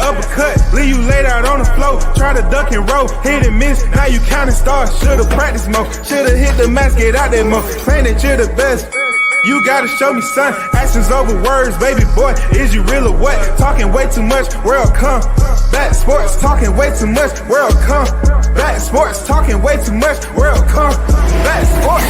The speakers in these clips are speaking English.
uppercut, leave you laid out on the floor. Try to duck and roll, hit and miss, now you counting stars. Should've practiced more, should've hit the mask, get out there more. Claim that you're the best. You gotta show me, son. Actions over words, baby boy. Is you real or what? Talking way too much, world come. Back sports, talking way too much, world come. Back sports, talking way too much, world come. Back sports,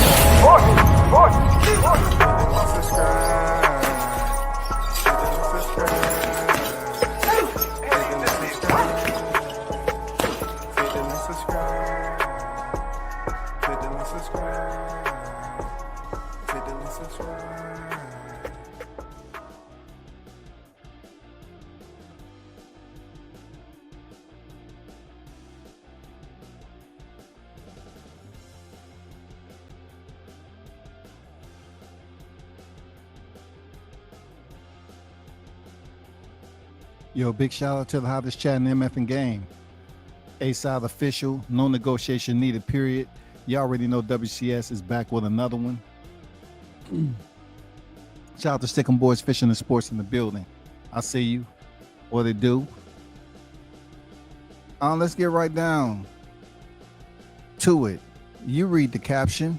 Yo, big shout out to the hottest chat in the MF game. A-Side official, no negotiation needed, period. You already know WCS is back with another one. Shout out to Stickum Boys Fishing and Sports in the building. I see you. What it do? Let's get right down to it. You read the caption,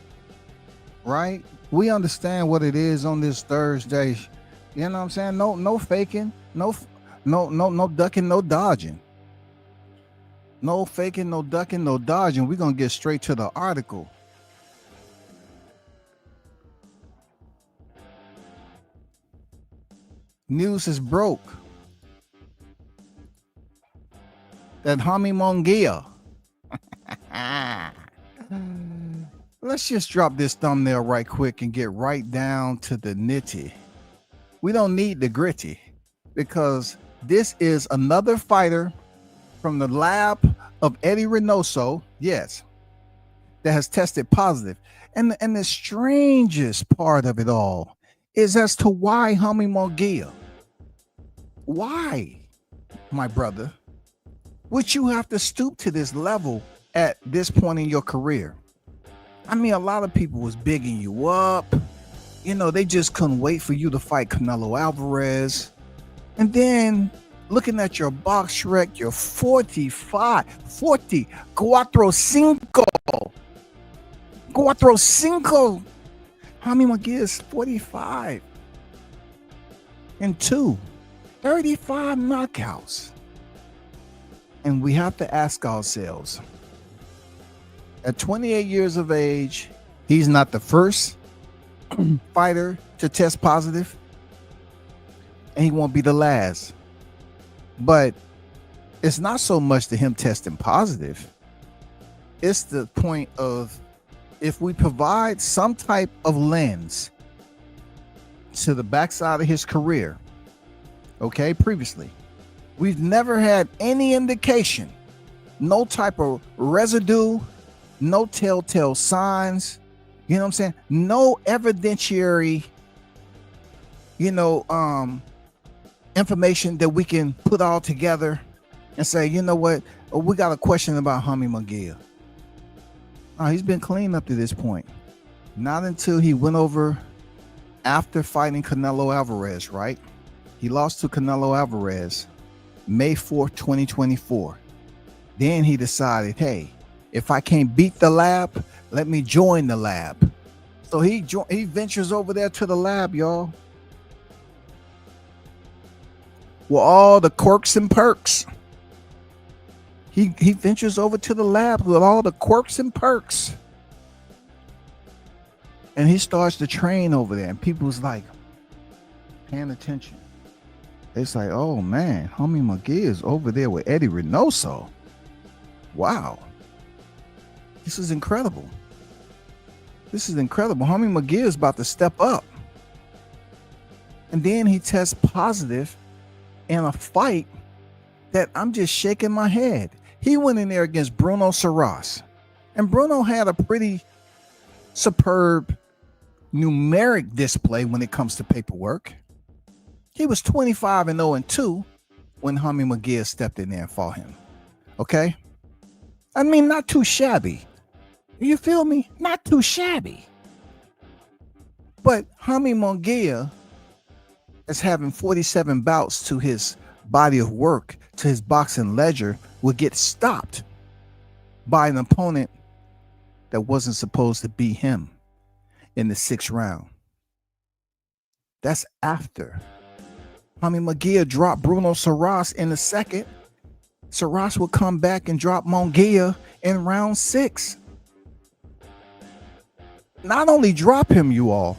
right? We understand what it is on this Thursday. You know what I'm saying? No faking, no ducking, no dodging. No faking, no ducking, no dodging. We're going to get straight to the article. News is broke that Jaime Munguia. Let's just drop this thumbnail right quick and get right down to the nitty. We don't need the gritty because this is another fighter from the lab of Eddy Reynoso, yes, that has tested positive. And the strangest part of it all is as to why Jaime Munguia. Why, my brother, would you have to stoop to this level at this point in your career? I mean, a lot of people was bigging you up. You know, they just couldn't wait for you to fight Canelo Alvarez. And then looking at your box rec, you're 45, 40, cuatro cinco. Jaime Munguia is 45 and 2, 35 knockouts. And we have to ask ourselves, at 28 years of age, he's not the first fighter to test positive, and he won't be the last. But it's not so much to him testing positive. It's the point of, if we provide some type of lens to the backside of his career, okay, previously, we've never had any indication, no type of residue, no telltale signs, you know what I'm saying? No evidentiary, information that we can put all together and say, you know what, we got a question about Jaime Munguia. He's been clean up to this point. Not until he went over after fighting Canelo Alvarez, right? He lost to Canelo Alvarez May 4th, 2024. Then he decided, hey, if I can't beat the lab, let me join the lab. So he ventures over there to the lab, y'all. With all the quirks and perks. He ventures over to the lab with all the quirks and perks. And he starts to train over there. And people's like paying attention. It's like, oh man, Jaime Munguia is over there with Eddy Reynoso. Wow. This is incredible. This is incredible. Jaime Munguia is about to step up. And then he tests positive in a fight that I'm just shaking my head. He went in there against Bruno Saras. And Bruno had a pretty superb numeric display when it comes to paperwork. He was 25-0-2 when Jaime Munguia stepped in there and fought him. Okay? I mean, not too shabby. You feel me? Not too shabby. But Jaime Munguia is having 47 bouts to his body of work to his boxing ledger would get stopped by an opponent that wasn't supposed to beat him in the 6th round. That's after Jaime Munguia dropped Bruno Saras in the 2nd. Saras would come back and drop Munguia in round 6. Not only drop him, you all.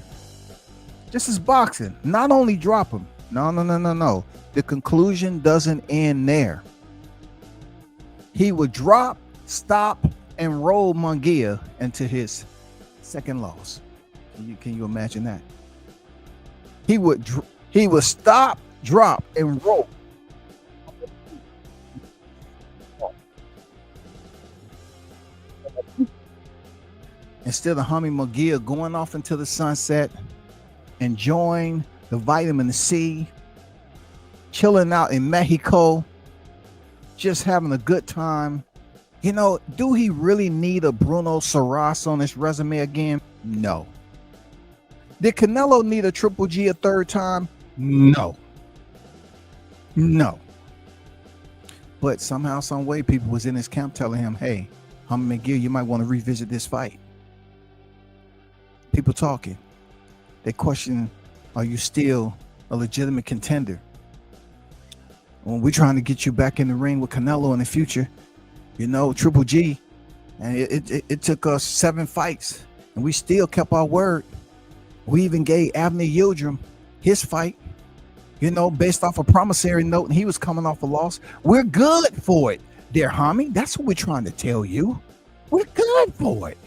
This is boxing. Not only drop him. No. The conclusion doesn't end there. He would drop, stop, and roll Munguia into his 2nd loss. Can you imagine that? He would stop, drop, and roll. Instead of Jaime Munguia going off into the sunset, enjoying the vitamin C, chilling out in Mexico, just having a good time. You know, do he really need a Bruno Saras on his resume again? No. Did Canelo need a Triple G a 3rd time? No. But somehow, some way, people was in his camp telling him, hey, Jaime Munguia, you might want to revisit this fight. People talking. They question, are you still a legitimate contender? When we're trying to get you back in the ring with Canelo in the future, you know, Triple G, and it took us 7 fights, and we still kept our word. We even gave Abner Yildirim his fight, you know, based off a promissory note, and he was coming off a loss. We're good for it, dear Jaime. That's what we're trying to tell you. We're good for it.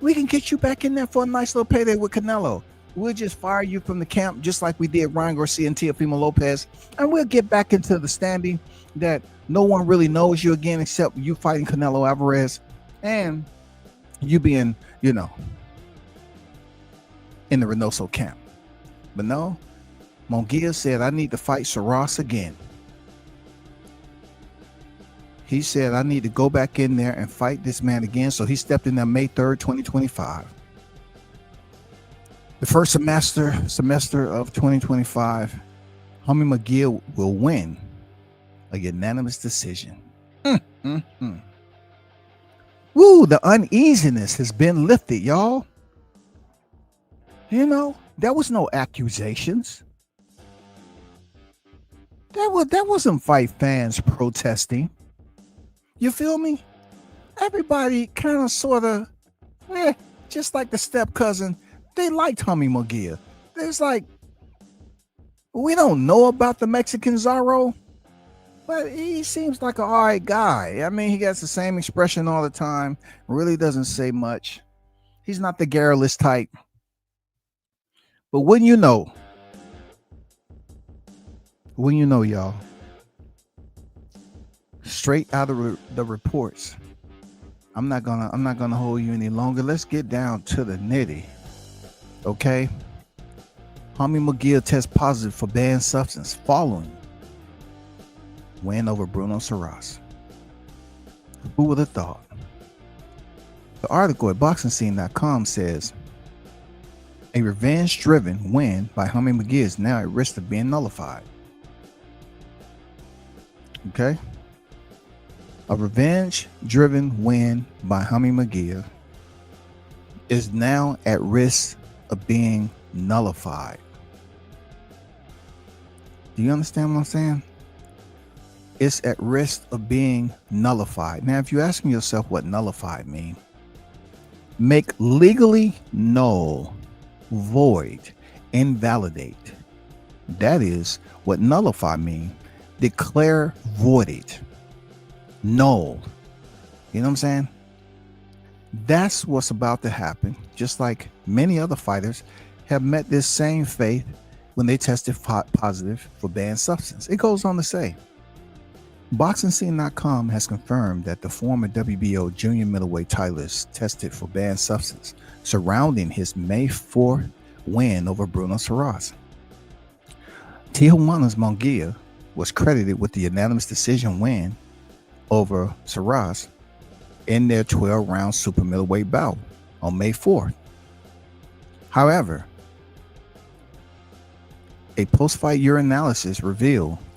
We can get you back in there for a nice little payday with Canelo. We'll just fire you from the camp just like we did Ryan Garcia and Teofimo Lopez, and we'll get back into the standing that no one really knows you again except you fighting Canelo Alvarez and you being, you know, in the Reynoso camp. But no, Munguia said, I need to fight Saras again. He said, I need to go back in there and fight this man again. So he stepped in there May 3rd, 2025. The first semester of 2025, Jaime Munguia will win a unanimous decision. Woo, the uneasiness has been lifted, y'all. You know, there was no accusations. That wasn't fight fans protesting. You feel me? Everybody kind of sort of, just like the step cousin, they liked Jaime Munguia. It's like, we don't know about the Mexican Zorro, but he seems like an all right guy. I mean, he gets the same expression all the time, really doesn't say much. He's not the garrulous type. But when you know, y'all, straight out of the reports, I'm not gonna hold you any longer. Let's get down to the nitty. Okay, Jaime Munguia tests positive for banned substance following win over Bruno Saras. Who would have thought? The article at boxingscene.com says a revenge-driven win by Jaime Munguia is now at risk of being nullified. Okay, a revenge-driven win by Jaime Munguia is now at risk of being nullified. Do you understand what I'm saying? It's at risk of being nullified. Now, if you're asking yourself what nullified mean, make legally null, void, invalidate. That is what nullify mean. Declare voided, null. You know what I'm saying? That's what's about to happen. Just like many other fighters have met this same fate when they tested positive for banned substance. It goes on to say, BoxingScene.com has confirmed that the former WBO junior middleweight titleist tested for banned substance surrounding his May 4th win over Bruno Saras. Tijuana's Munguia was credited with the unanimous decision win over Saras in their 12-round super middleweight bout on May 4th. However, a post-fight urine analysis revealed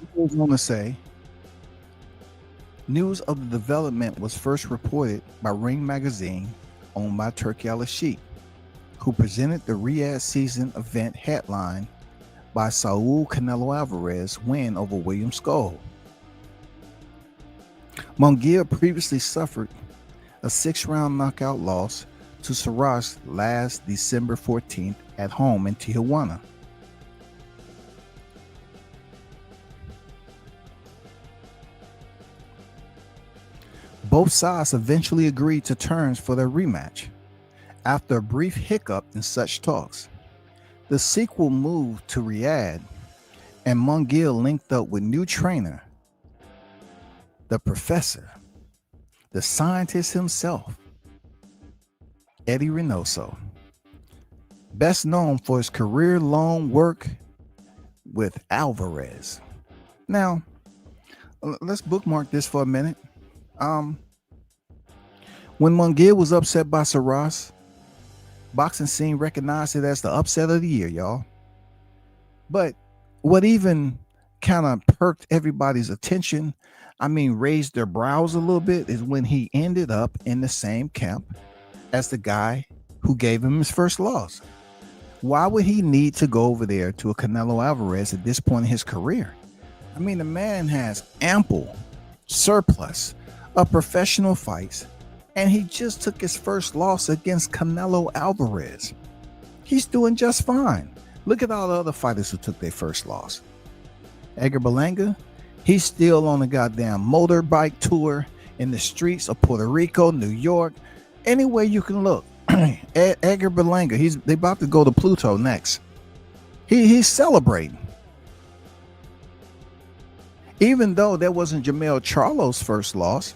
He goes on to say, news of the development was first reported by Ring Magazine, owned by Turki Al-Sheikh, who presented the Riyadh season event headline by Saul Canelo Alvarez win over William Skull. Munguia previously suffered a 6-round knockout loss to Saras last December 14th at home in Tijuana. Both sides eventually agreed to terms for their rematch. After a brief hiccup in such talks, the sequel moved to Riyadh, and Munguia linked up with new trainer, the professor, the scientist himself, Eddy Reynoso, best known for his career-long work with Alvarez. Now, let's bookmark this for a minute. When Munguia was upset by Saras, boxing scene recognized it as the upset of the year, y'all. But what even kind of perked everybody's attention, raised their brows a little bit, is when he ended up in the same camp as the guy who gave him his first loss. Why would he need to go over there to a Canelo Alvarez at this point in his career? The man has ample surplus of professional fights, and he just took his first loss against Canelo Alvarez. He's doing just fine. Look at all the other fighters who took their first loss. Edgar Berlanga, he's still on the goddamn motorbike tour in the streets of Puerto Rico, New York, anywhere you can look. Edgar Berlanga, they about to go to Pluto next. He's celebrating. Even though that wasn't Jamel Charlo's first loss,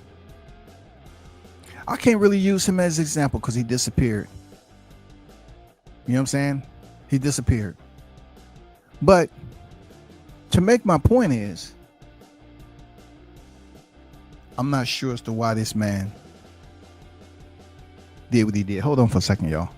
I can't really use him as an example because he disappeared. You know what I'm saying? He disappeared. But to make my point is, I'm not sure as to why this man did what he did. Hold on for a second, y'all.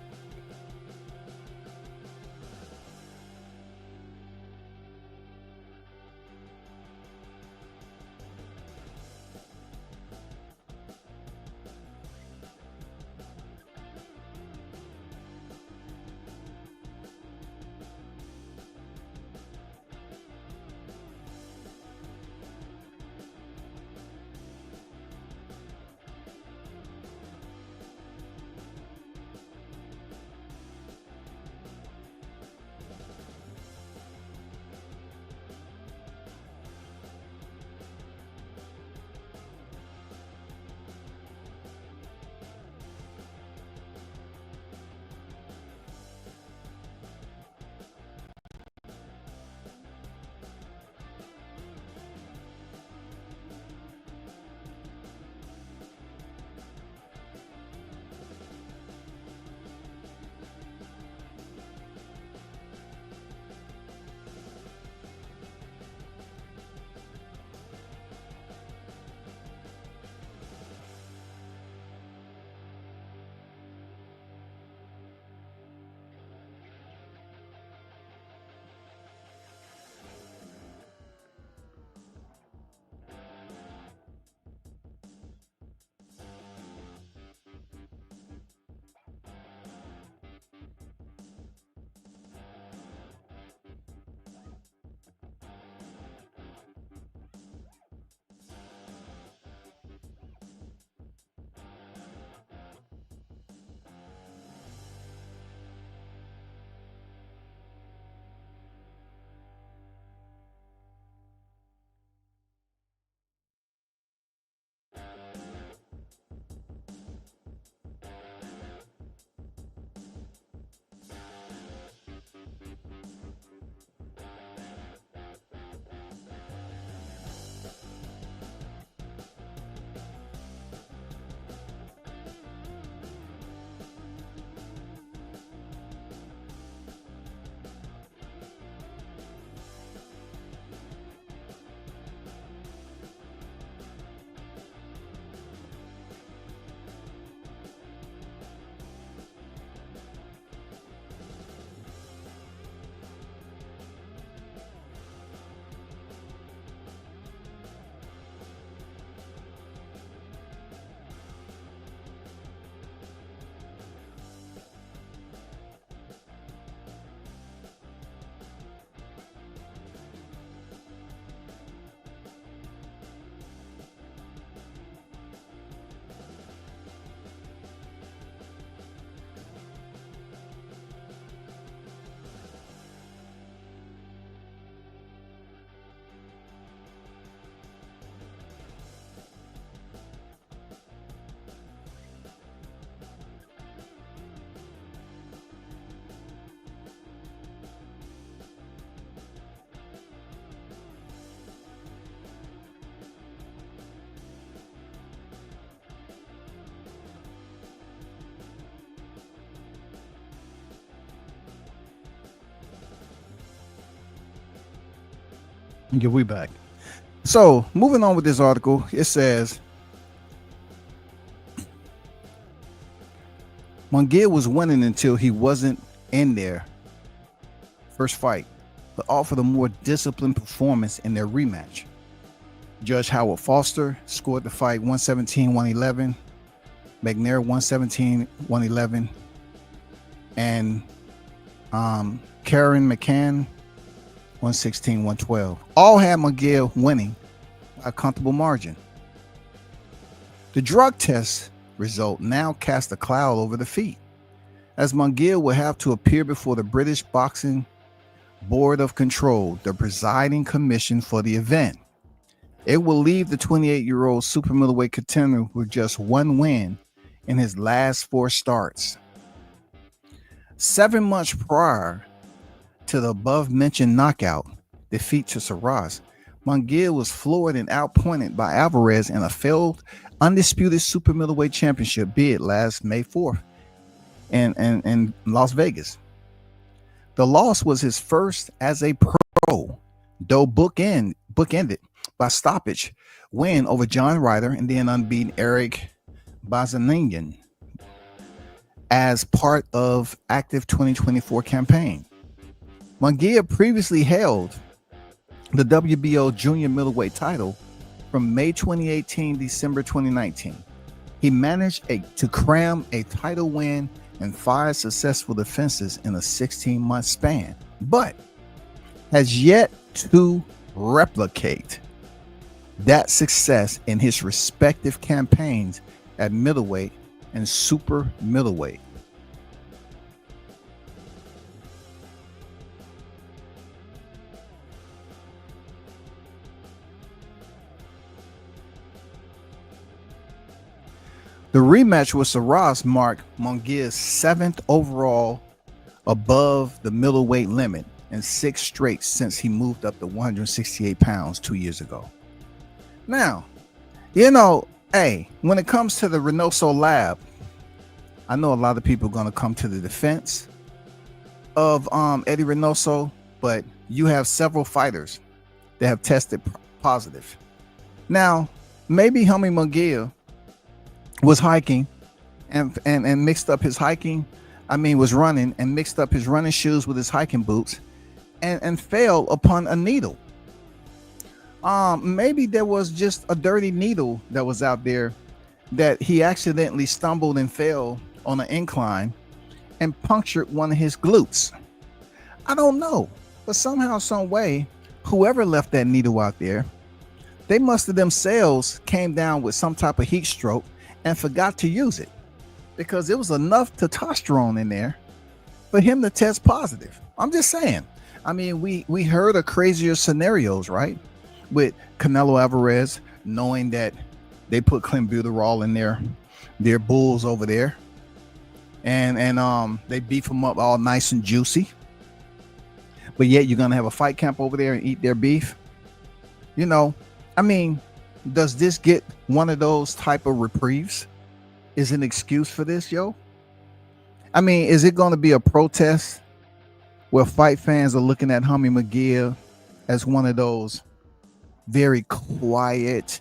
Yeah, we back. So moving on with this article, it says Munguia was winning until he wasn't in their first fight, but offered a more disciplined performance in their rematch. Judge Howard Foster scored the fight 117-111, McNair 117-111, and Karen McCann 116-112. All had Munguia winning by a comfortable margin. The drug test result now cast a cloud over the feat, as Munguia will have to appear before the British Boxing Board of Control, the presiding commission for the event. It will leave the 28-year-old super middleweight contender with just one win in his last 4 starts. 7 months prior to the above-mentioned knockout defeat to Saras, Munguia was floored and outpointed by Alvarez in a failed undisputed super middleweight championship bid last May 4th in Las Vegas. The loss was his first as a pro, though bookended by stoppage win over John Ryder and then unbeaten Eric Bazanian as part of active 2024 campaign. Munguia previously held the WBO junior middleweight title from May 2018 December 2019. He managed to cram a title win and 5 successful defenses in a 16-month span, but has yet to replicate that success in his respective campaigns at middleweight and super middleweight. The rematch with Saras marked Munguia's 7th overall above the middleweight limit and 6 straight since he moved up to 168 pounds 2 years ago. Now, hey, when it comes to the Reynoso lab, I know a lot of people are going to come to the defense of Eddy Reynoso, but you have several fighters that have tested positive. Now, maybe Jaime Munguia was hiking and mixed up his was running and mixed up his running shoes with his hiking boots and fell upon a needle. Maybe there was just a dirty needle that was out there that he accidentally stumbled and fell on an incline and punctured one of his glutes. I don't know, but somehow, some way, whoever left that needle out there, they must have themselves came down with some type of heat stroke and forgot to use it, because there was enough testosterone in there for him to test positive. I'm just saying. I mean, we heard of crazier scenarios, right? With Canelo Alvarez, knowing that they put clenbuterol in their bulls over there, and they beef them up all nice and juicy, but yet you're gonna have a fight camp over there and eat their beef. I mean, does this get one of those type of reprieves? Is an excuse for this, yo? I mean, is it going to be a protest where fight fans are looking at Jaime Munguia as one of those very quiet,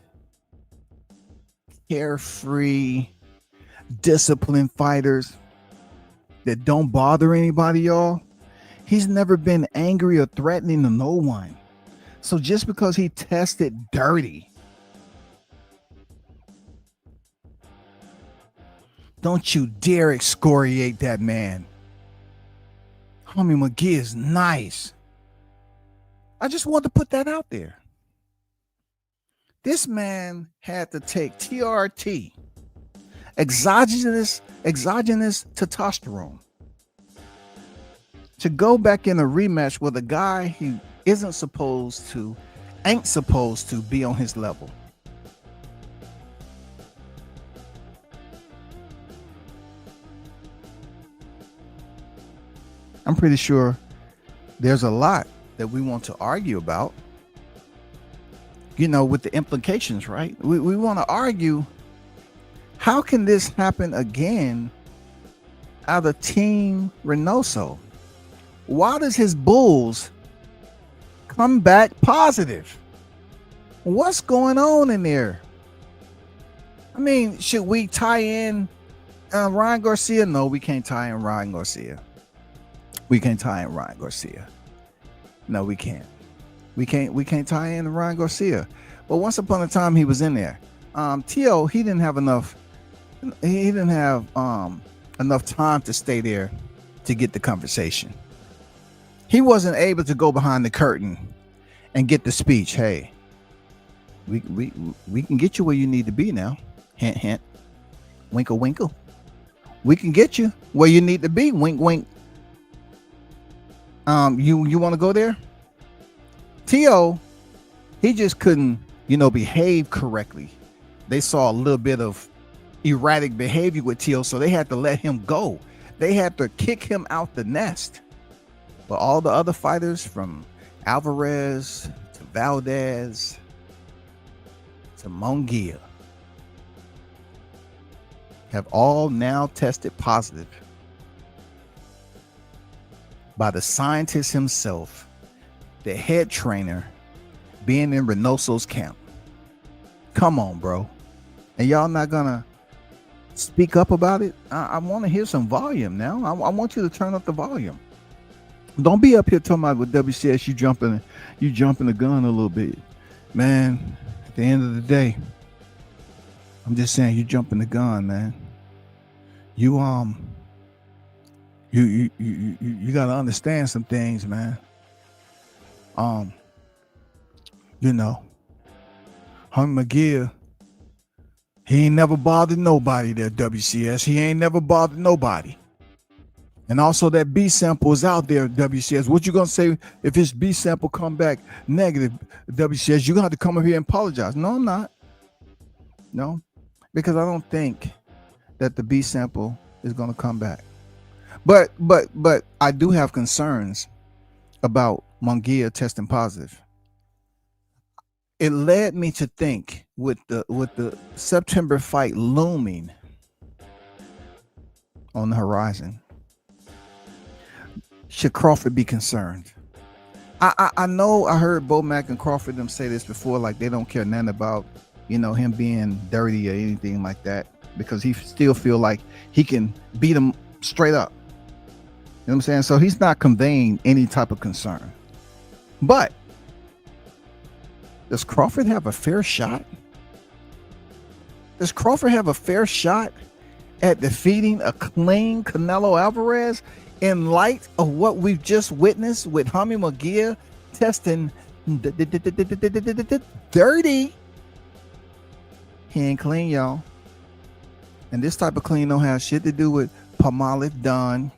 carefree, disciplined fighters that don't bother anybody, y'all? He's never been angry or threatening to no one. So just because he tested dirty, don't you dare excoriate that man. Jaime Munguia is nice. I just want to put that out there. This man had to take TRT, exogenous testosterone, to go back in a rematch with a guy who ain't supposed to be on his level. I'm pretty sure there's a lot that we want to argue about, with the implications, right? We want to argue, how can this happen again out of Team Reynoso? Why does his bulls come back positive. What's going on in there? I mean, should we tie in Ryan Garcia? No, we can't tie in Ryan Garcia. We can't tie in Ryan Garcia. No, we can't. We can't tie in Ryan Garcia. But once upon a time, he was in there. T.O., he didn't have enough. He didn't have enough time to stay there to get the conversation. He wasn't able to go behind the curtain and get the speech. Hey, we can get you where you need to be now. Hint, hint. Winkle, winkle. We can get you where you need to be. Wink, wink. You want to go there? T.O., he just couldn't, behave correctly. They saw a little bit of erratic behavior with T.O., so they had to let him go. They had to kick him out the nest. But all the other fighters, from Alvarez to Valdez to Munguia, have all now tested positive by the scientist himself, the head trainer, being in Reynoso's camp. Come on, bro. And y'all not gonna speak up about it? I want to hear some volume now. I want you to turn up the volume. Don't be up here talking about with WCS you jumping the gun a little bit. Man, at the end of the day, I'm just saying you jumping the gun, man. You gotta understand some things, man. Jaime Munguia, he ain't never bothered nobody there, WCS. He ain't never bothered nobody. And also that B sample is out there, WCS. What you gonna say if his B sample come back negative, WCS? You're gonna have to come up here and apologize. No, I'm not. No, because I don't think that the B sample is gonna come back. But I do have concerns about Munguia testing positive. It led me to think, with the September fight looming on the horizon, should Crawford be concerned? I know I heard Bo Mack and Crawford them say this before, like they don't care nothing about him being dirty or anything like that, because he still feel like he can beat him straight up. You know what I'm saying? So he's not conveying any type of concern. But does Crawford have a fair shot? Does Crawford have a fair shot at defeating a clean Canelo Alvarez in light of what we've just witnessed with Jaime Munguia testing dirty? He ain't clean, y'all. And this type of clean don't have shit to do with Palmolive Dawn,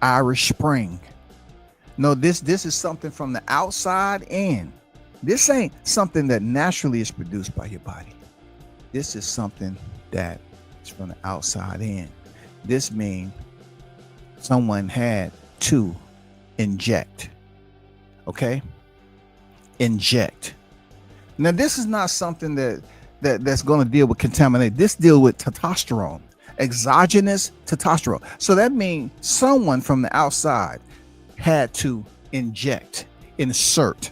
Irish Spring. No, this is something from the outside in. This ain't something that naturally is produced by your body. This is something that is from the outside in. This means someone had to inject. Okay? Inject. Now, this is not something that's going to deal with contaminate. This deal with testosterone, exogenous testosterone. So that means someone from the outside had to inject, insert,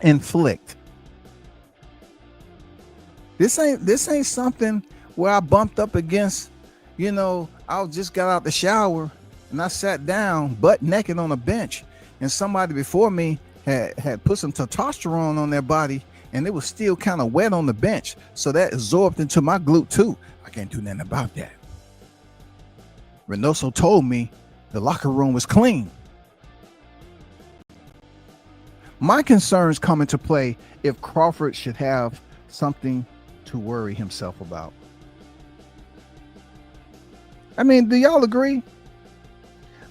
inflict. This ain't something where I bumped up against, I just got out the shower and I sat down butt naked on a bench and somebody before me had put some testosterone on their body and it was still kind of wet on the bench. So that absorbed into my glute too. I can't do nothing about that. Reynoso told me the locker room was clean. My concerns come into play if Crawford should have something to worry himself about. I mean, do y'all agree?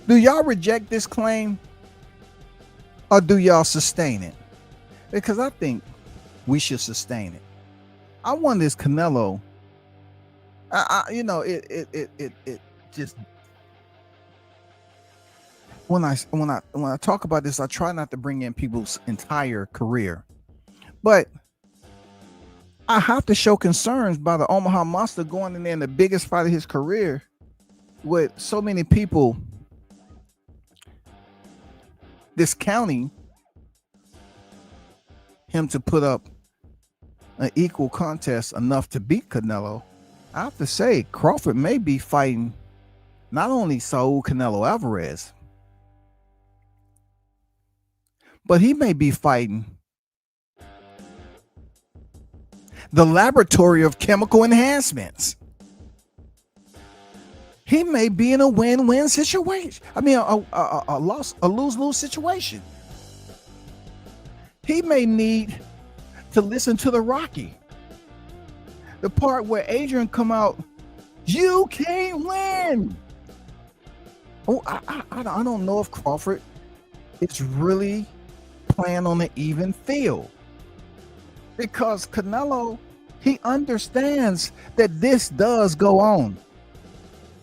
Do y'all reject this claim or do y'all sustain it? Because I think we should sustain it. I want this Canelo. It just, when I talk about this, I try not to bring in people's entire career, but I have to show concerns by the Omaha Monster going in there in the biggest fight of his career with so many people discounting him to put up an equal contest enough to beat Canelo, I have to say Crawford may be fighting not only Saul Canelo Alvarez, but he may be fighting the laboratory of chemical enhancements. He may be in a win-win situation. I mean, a lose-lose situation. He may need to listen to the Rocky, the part where Adrian come out, you can't win. Oh, I don't know if Crawford is really playing on an even field, because Canelo, he understands that this does go on.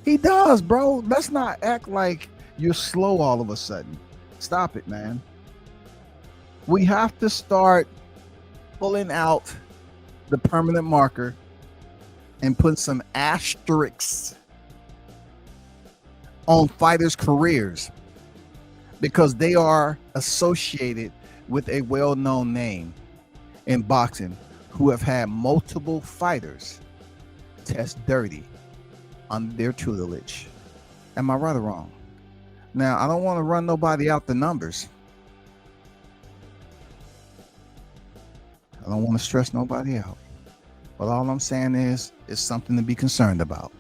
He does, bro. Let's not act like you're slow all of a sudden. Stop it, man. We have to start pulling out the permanent marker and put some asterisks on fighters' careers, because they are associated with a well-known name in boxing who have had multiple fighters test dirty under their tutelage. Am I right or wrong? Now, I don't want to run nobody out the numbers. I don't want to stress nobody out. But all I'm saying is, it's something to be concerned about.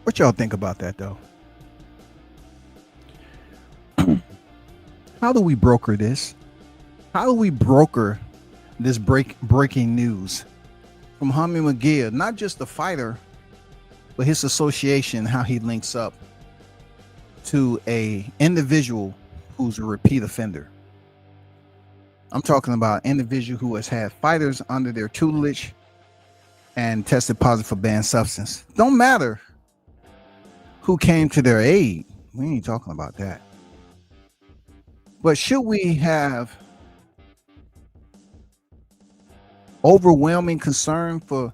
What y'all think about that, though? How do we broker this? How do we broker this breaking news from Jaime Munguia? Not just the fighter, but his association, how he links up to a individual who's a repeat offender. I'm talking about an individual who has had fighters under their tutelage and tested positive for banned substance. Don't matter who came to their aid. We ain't talking about that. But should we have overwhelming concern for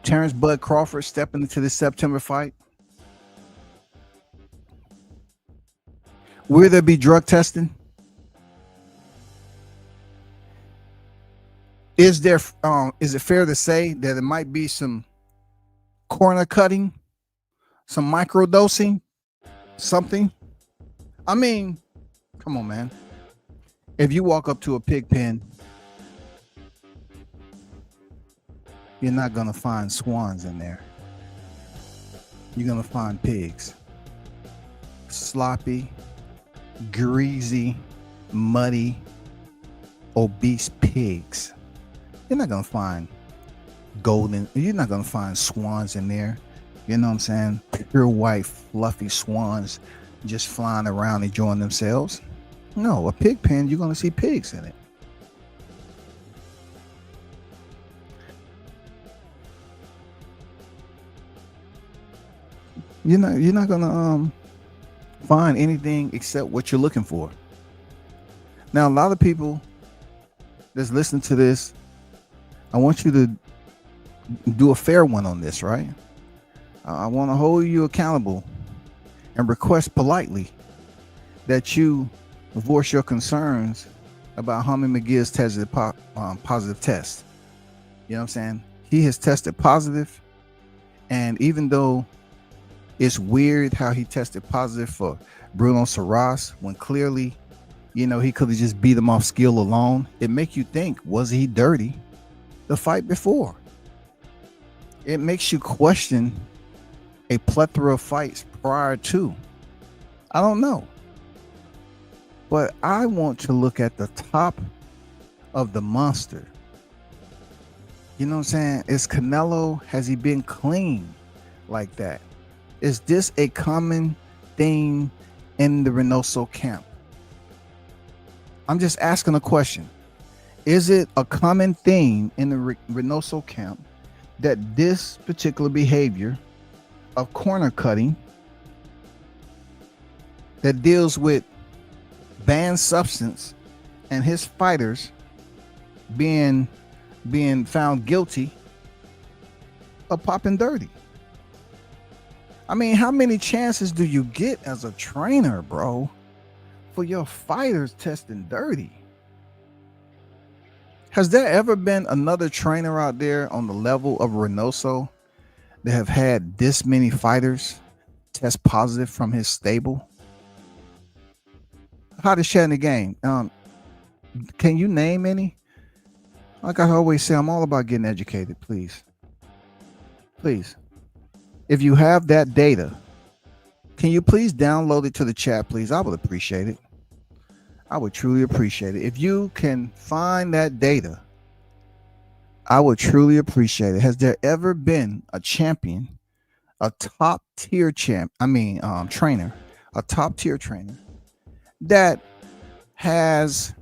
Terrence Bud Crawford stepping into this September fight? Will there be drug testing? Is it fair to say that it might be some corner cutting? Some microdosing, something? I mean, come on, man. If you walk up to a pig pen, you're not going to find swans in there. You're going to find pigs. Sloppy, greasy, muddy, obese pigs. You're not going to find you're not going to find swans in there. You know what I'm saying? Pure white, fluffy swans just flying around enjoying themselves. No, a pig pen, you're going to see pigs in it. You're not going to find anything except what you're looking for. Now, a lot of people that's listening to this, I want you to do a fair one on this, right? I want to hold you accountable and request politely that you voice your concerns about Jaime Munguia's tested positive test. You know what I'm saying? He has tested positive, and even though it's weird how he tested positive for Bruno Saras when clearly, you know, he could have just beat him off skill alone, it makes you think, was he dirty the fight before? It makes you question a plethora of fights prior to. I don't know. But I want to look at the top of the monster. You know what I'm saying? Is Canelo, has he been clean like that? Is this a common thing in the Reynoso camp? I'm just asking a question. Is it a common thing in the Reynoso camp that this particular behavior of corner cutting that deals with banned substance and his fighters being found guilty of popping dirty? I mean, how many chances do you get as a trainer, bro, for your fighters testing dirty? Has there ever been another trainer out there on the level of Reynoso that have had this many fighters test positive from his stable? How to share in the game? Can you name any? Like I always say, I'm all about getting educated. Please. If you have that data, can you please download it to the chat, please? I would appreciate it. I would truly appreciate it. If you can find that data, I would truly appreciate it. Has there ever been a champion, a top tier trainer, a top tier trainer that has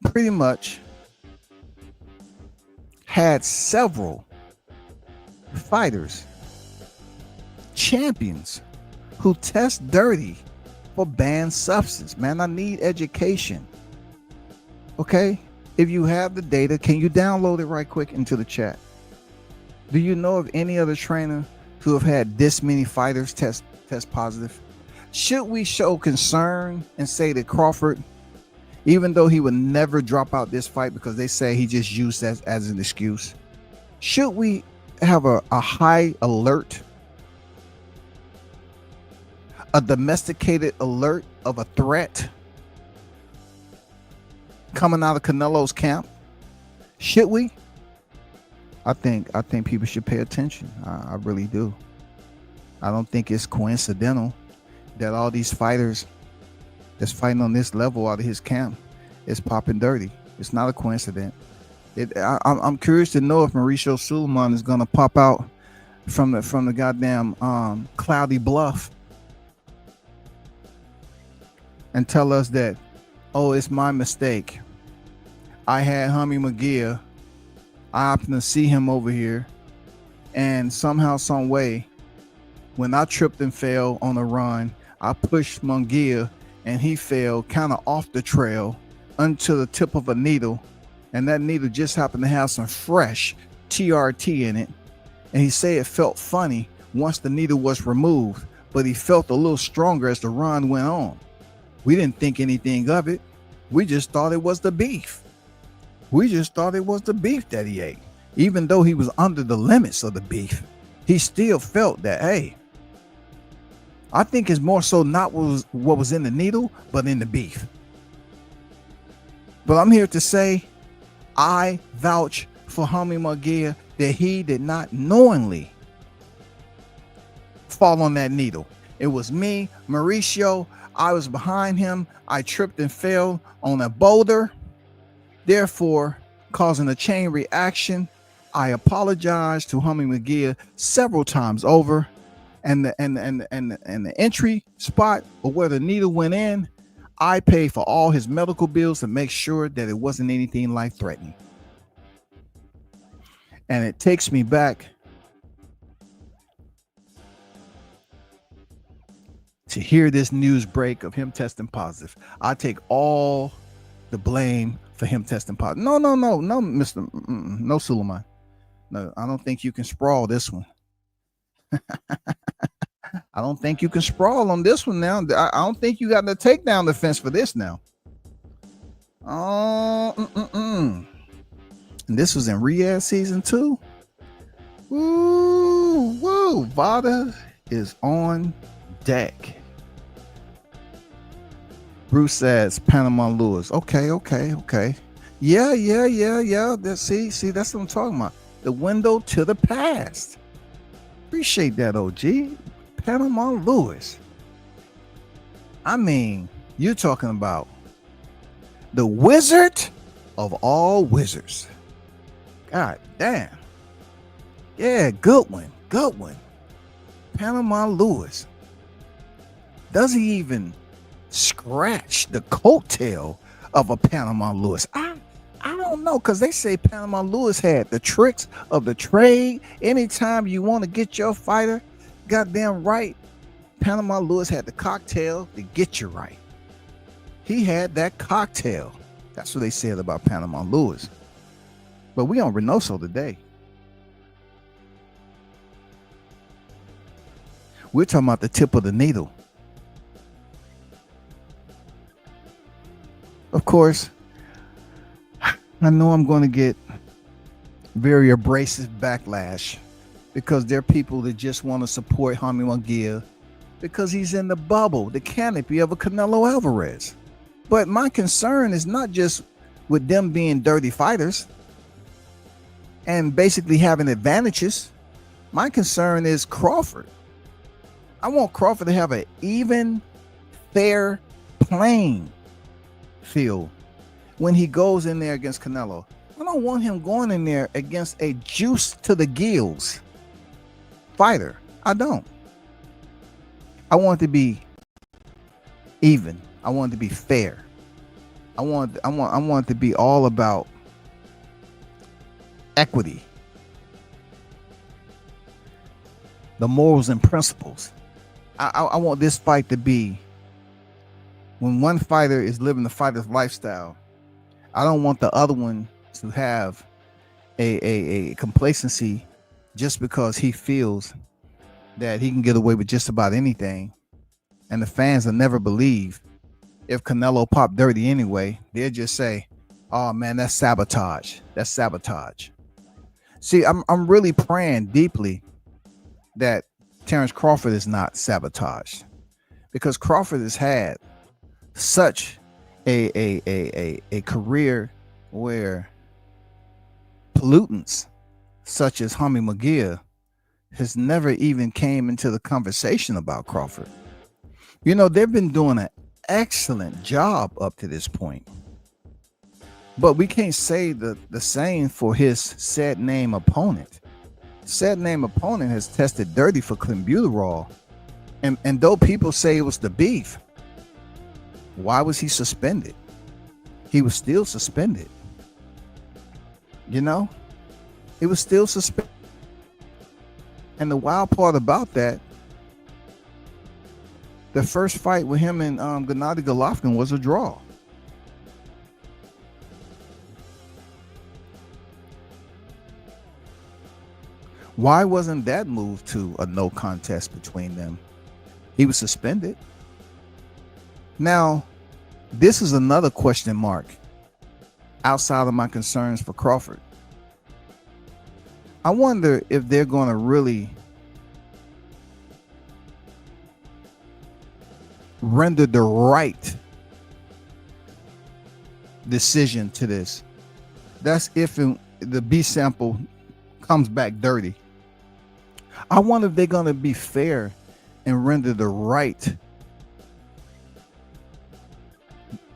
pretty much had several fighters, champions, who test dirty for banned substance? Man, I need education. Okay, if you have the data, can you download it right quick into the chat? Do you know of any other trainer who have had this many fighters test positive? Should we show concern and say that Crawford, even though he would never drop out this fight because they say he just used that as an excuse, should we have a high alert, a domesticated alert of a threat coming out of Canelo's camp? Should we? I think people should pay attention. I really do. I don't think it's coincidental that all these fighters that's fighting on this level out of his camp is popping dirty. It's not a coincidence. I'm curious to know if Mauricio Suleiman is going to pop out from the goddamn Cloudy Bluff and tell us that, oh, it's my mistake. I had Jaime Munguia. I happened to see him over here, and somehow, some way, when I tripped and fell on a run, I pushed Munguia, and he fell kind of off the trail onto the tip of a needle, and that needle just happened to have some fresh TRT in it, and he said it felt funny once the needle was removed, but he felt a little stronger as the run went on. We didn't think anything of it. We just thought it was the beef. We just thought it was the beef that he ate. Even though he was under the limits of the beef, he still felt that, hey, I think it's more so not what was in the needle, but in the beef. But I'm here to say, I vouch for Jaime Munguia that he did not knowingly fall on that needle. It was me, Mauricio. I was behind him. I tripped and fell on a boulder, therefore causing a chain reaction. I apologized to Jaime Munguia several times over, and the entry spot or where the needle went in, I paid for all his medical bills to make sure that it wasn't anything life-threatening. And it takes me back to hear this news break of him testing positive. I take all the blame for him testing positive. No, Mr. No, Suleiman. No, I don't think you can sprawl this one. I don't think you can sprawl on this one now. I don't think you got the takedown defense for this now. And this was in Riyadh season 2. Woo, Valdez is on deck. Bruce says Panama Lewis. Okay. Yeah. See, that's what I'm talking about. The window to the past. Appreciate that, OG. Panama Lewis. I mean, you're talking about the wizard of all wizards. God damn. Yeah, good one. Panama Lewis, does he even scratch the coattail of a Panama Lewis? I don't know, because they say Panama Lewis had the tricks of the trade. Anytime you want to get your fighter goddamn right, Panama Lewis had the cocktail to get you right. He had that cocktail. That's what they said about Panama Lewis. But we on Reynoso today. We're talking about the tip of the needle. Of course, I know I'm going to get very abrasive backlash because there are people that just want to support Jaime Munguia because he's in the bubble, the canopy of a Canelo Alvarez. But my concern is not just with them being dirty fighters and basically having advantages. My concern is Crawford. I want Crawford to have an even, fair playing field when he goes in there against Canelo. I don't want him going in there against a juice to the gills fighter. I don't. I want it to be even. I want it to be fair. I want it to be all about equity, the morals and principles. I want this fight to be, when one fighter is living the fighter's lifestyle, I don't want the other one to have a complacency just because he feels that he can get away with just about anything. And the fans will never believe if Canelo popped dirty anyway. They'll just say, oh man, that's sabotage. That's sabotage. See, I'm really praying deeply that Terrence Crawford is not sabotaged, because Crawford has had such a career where pollutants such as Jaime Munguia has never even came into the conversation about Crawford. You know, they've been doing an excellent job up to this point, but we can't say the same for his said name opponent. Said name opponent has tested dirty for clenbuterol, and though people say it was the beef, why was he suspended? He was still suspended. You know, it was still suspended. And the wild part about that, the first fight with him and Gennady Golovkin was a draw. Why wasn't that moved to a no contest between them? He was suspended. Now, this is another question mark outside of my concerns for Crawford. I wonder if they're going to really render the right decision to this. That's if the B sample comes back dirty. I wonder if they're going to be fair and render the right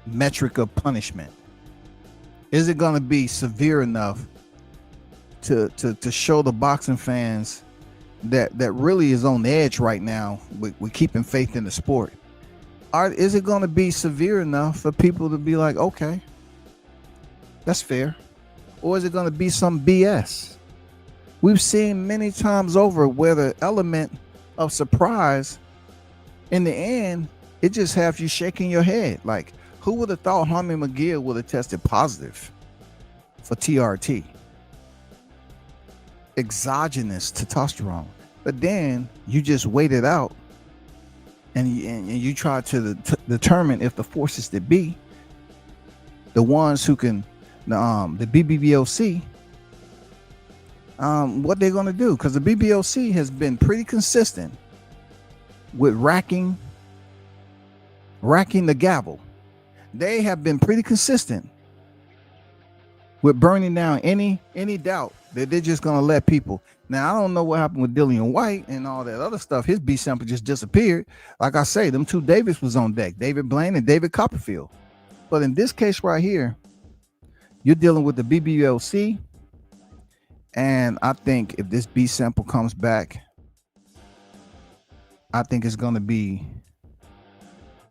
metric of punishment. Is it going to be severe enough to show the boxing fans that really is on the edge right now with keeping faith in the sport? Or is it going to be severe enough for people to be like, okay, that's fair? Or is it going to be some BS? We've seen many times over where the element of surprise, in the end, it just has you shaking your head. Like, who would have thought Jaime Munguia would have tested positive for TRT? Exogenous testosterone. But then you just wait it out and you try to determine if the forces that be, the ones who can, the BBBOC, what they're going to do, because the BBOC has been pretty consistent with racking the gavel. They have been pretty consistent with burning down any doubt that they're just going to let people. Now, I don't know what happened with Dillian White and all that other stuff. His B sample just disappeared. Like I say, them two Davis was on deck, David Blaine and David Copperfield. But in this case right here, you're dealing with the BBOC. And I think if this B sample comes back I think it's going to be,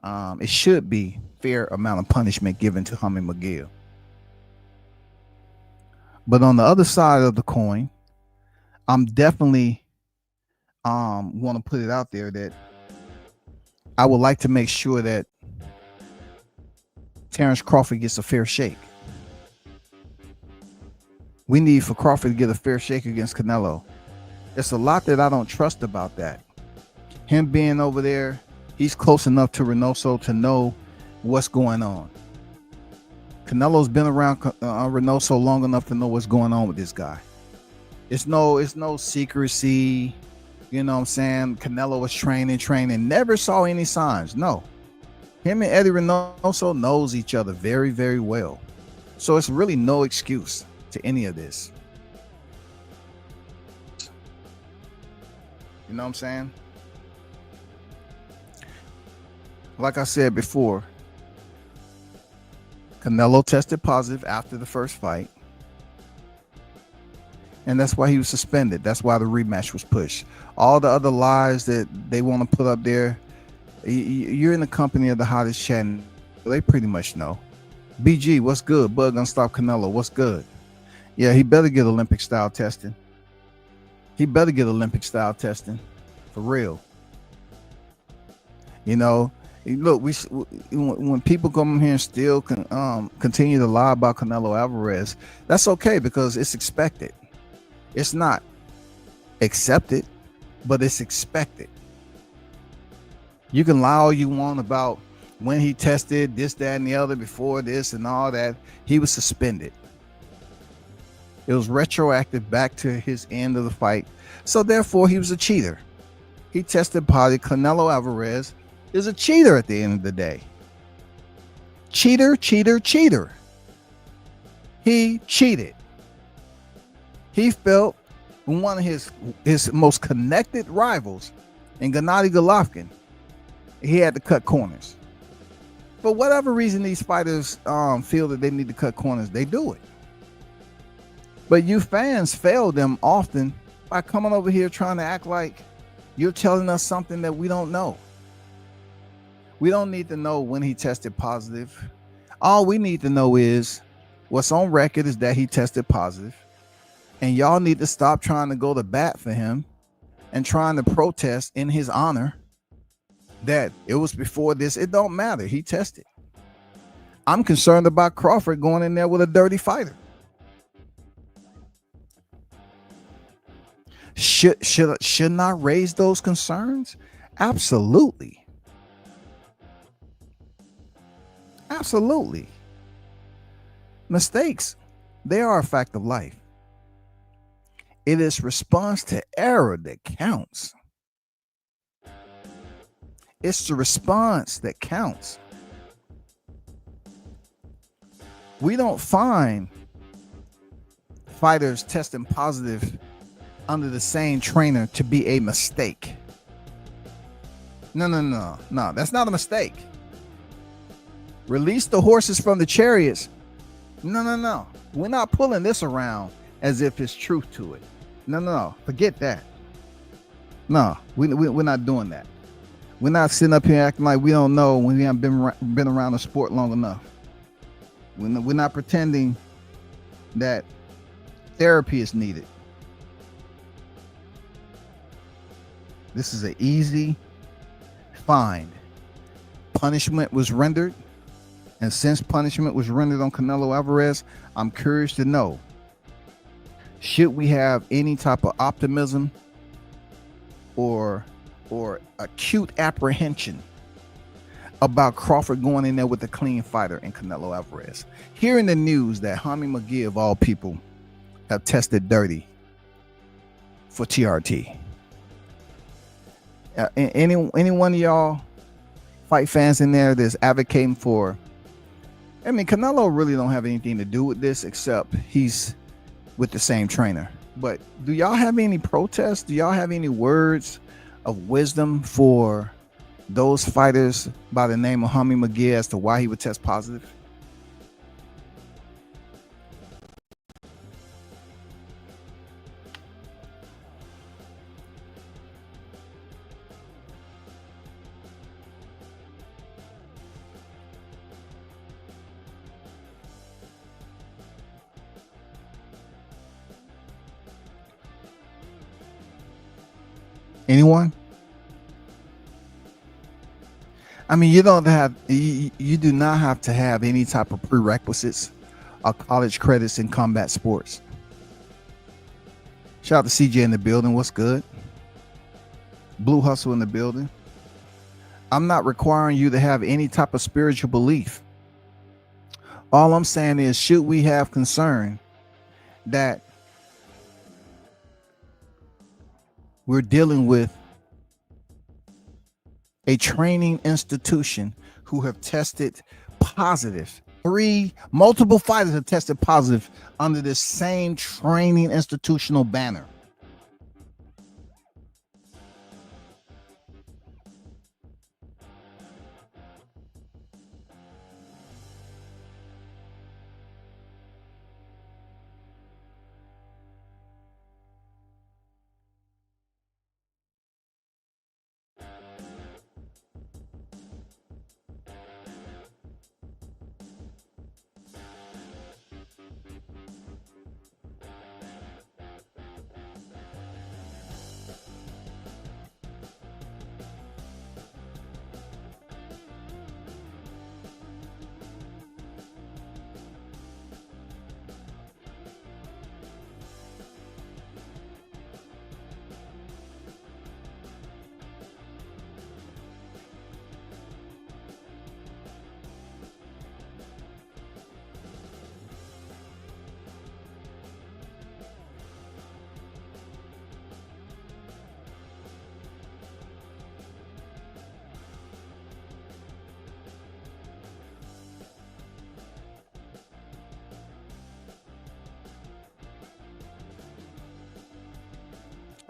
it should be fair amount of punishment given to Jaime Munguia. But on the other side of the coin, I'm definitely want to put it out there that I would like to make sure that Terrence Crawford gets a fair shake. We need for Crawford to get a fair shake against Canelo. There's a lot that I don't trust about that. Him being over there, he's close enough to Reynoso to know what's going on. Canelo's been around Reynoso long enough to know what's going on with this guy. It's no secrecy. You know what I'm saying? Canelo was training, never saw any signs. No. Him and Eddy Reynoso knows each other very, very well. So it's really no excuse to any of this. You know what I'm saying? Like I said before, Canelo tested positive after the first fight. And that's why he was suspended. That's why the rematch was pushed. All the other lies that they want to put up there, you're in the company of the hottest chat. They pretty much know. BG, what's good? Bud gonna stop Canelo. What's good? Yeah, he better get Olympic style testing. He better get Olympic style testing. For real. You know, look, when people come in here and still continue to lie about Canelo Alvarez, that's okay because it's expected. It's not accepted, but it's expected. You can lie all you want about when he tested this, that, and the other before this and all that. He was suspended. It was retroactive back to his end of the fight. So therefore, he was a cheater. He tested positive. Canelo Alvarez is a cheater at the end of the day. Cheater, cheater, cheater. He cheated. He felt one of his most connected rivals in Gennady Golovkin, he had to cut corners. For whatever reason, these fighters feel that they need to cut corners, they do it. But you fans fail them often by coming over here trying to act like you're telling us something that we don't know. We don't need to know when he tested positive. All we need to know is what's on record is that he tested positive. And y'all need to stop trying to go to bat for him and trying to protest in his honor that it was before this. It don't matter. He tested. I'm concerned about Crawford going in there with a dirty fighter. Shouldn't I raise those concerns? Absolutely. Absolutely. Mistakes, they are a fact of life. It is response to error that counts. It's the response that counts. We don't find fighters testing positive under the same trainer to be a mistake. No. That's not a mistake. Release the horses from the chariots. No. We're not pulling this around as if it's truth to it. No. Forget that. No, we're not doing that. We're not sitting up here acting like we don't know when we haven't been around the sport long enough. We're not pretending that therapy is needed. This is an easy find. Punishment was rendered. And since punishment was rendered on Canelo Alvarez, I'm curious to know, should we have any type of optimism or acute apprehension about Crawford going in there with a clean fighter in Canelo Alvarez? Hearing the news that Jaime Munguia, of all people, have tested dirty for TRT. Any one of y'all fight fans in there that's advocating for, I mean, Canelo really don't have anything to do with this except he's with the same trainer. But do y'all have any protests? Do y'all have any words of wisdom for those fighters by the name of Jaime Munguia as to why he would test positive? Anyone? I mean, you don't have, you do not have to have any type of prerequisites or college credits in combat sports. Shout out to CJ in the building. What's good? Blue Hustle in the building. I'm not requiring you to have any type of spiritual belief. All I'm saying is, should we have concern that we're dealing with a training institution who have tested positive. Multiple fighters have tested positive under this same training institutional banner.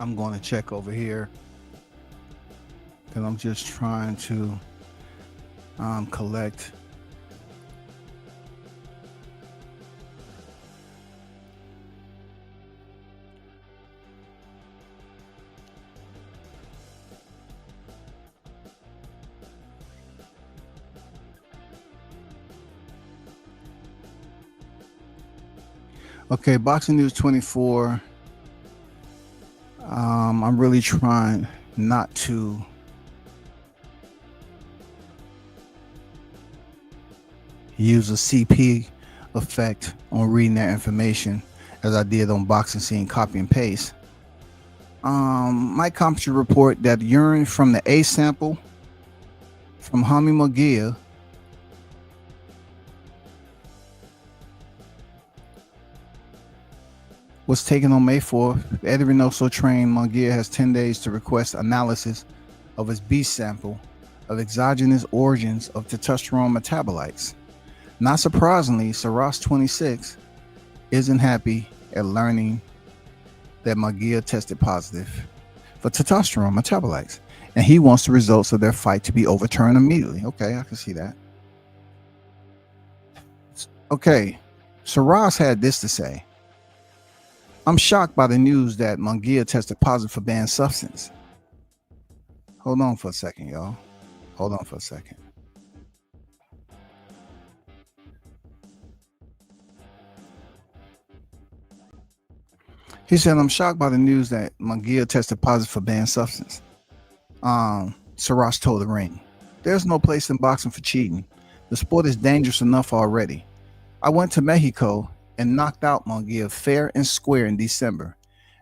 I'm going to check over here because I'm just trying to collect. Okay, Boxing News 24. I'm really trying not to use a CP effect on reading that information as I did on Boxing Scene copy and paste. Mike Compton report that urine from the A sample from Jaime Munguia was taken on May 4th. Eddy Reynoso trained Munguia has 10 days to request analysis of his B sample of exogenous origins of testosterone metabolites. Not surprisingly, Saras 26 isn't happy at learning that Munguia tested positive for testosterone metabolites, and he wants the results of their fight to be overturned immediately. Okay, I can see that. Okay, Saras had this to say. I'm shocked by the news that Munguia tested positive for banned substance. Hold on for a second, y'all. Hold on for a second. He said, I'm shocked by the news that Munguia tested positive for banned substance. Saras told the Ring, there's no place in boxing for cheating. The sport is dangerous enough already. I went to Mexico and knocked out Munguia fair and square in December,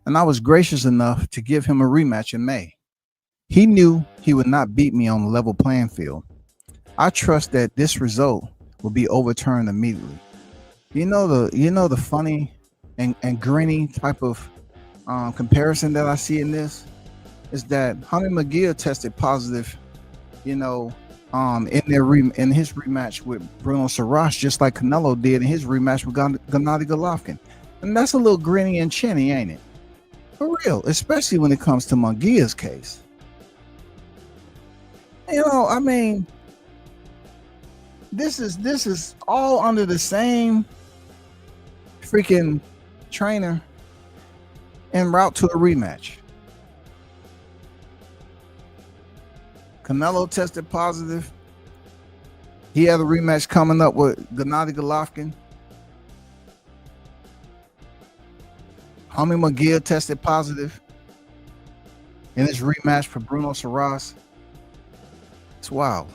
and I was gracious enough to give him a rematch in May. He knew he would not beat me on a level playing field. I trust that this result will be overturned immediately. You know the funny and grinny type of comparison that I see in this is that Jaime Munguia tested positive, in his rematch with Bruno Saras, just like Canelo did in his rematch with Gennady Golovkin. And that's a little grinny and chinny, ain't it? For real, especially when it comes to Munguia's case. I mean, this is all under the same freaking trainer en route to a rematch. Canelo tested positive. He had a rematch coming up with Gennady Golovkin. Jaime Munguia tested positive. in this rematch for Bruno Saras. It's wild.